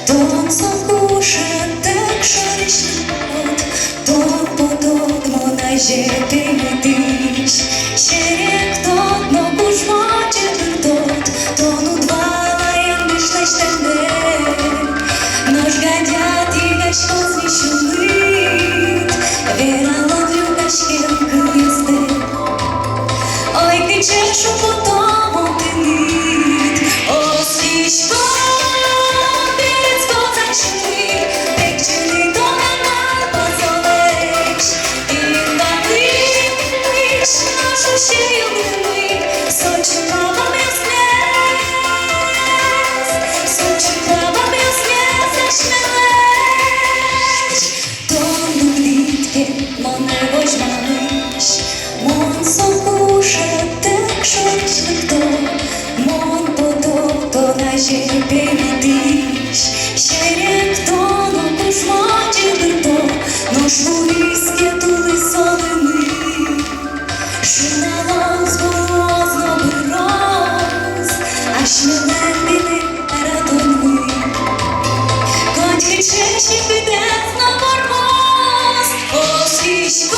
Тон закушати, шаричний кот, тон подобно на жити летиш. Şerek tot, no kușmace tot, tonul dvala je mišleštene. Nož gadjat i gaš ozvišulit, verala vljubaškem kljeste. Oj, kyčeš u potom otenit, osviško, bilecko začni, pekčeni domenar pozoveš. Inda kliš, našu šeju glemik, soči pravam je snes, soči pravam je snes, zašmeleš. Tonu klitke, no ne vožmališ, mon sokuša, tek šočnik to, mon potop, to na žepe vidiš. Šerek to, no kušmače brdo, no švuriske tuli solimi. Журналом звозно роз, аж миле радони. Конь кричить і піде на мороз, освіч.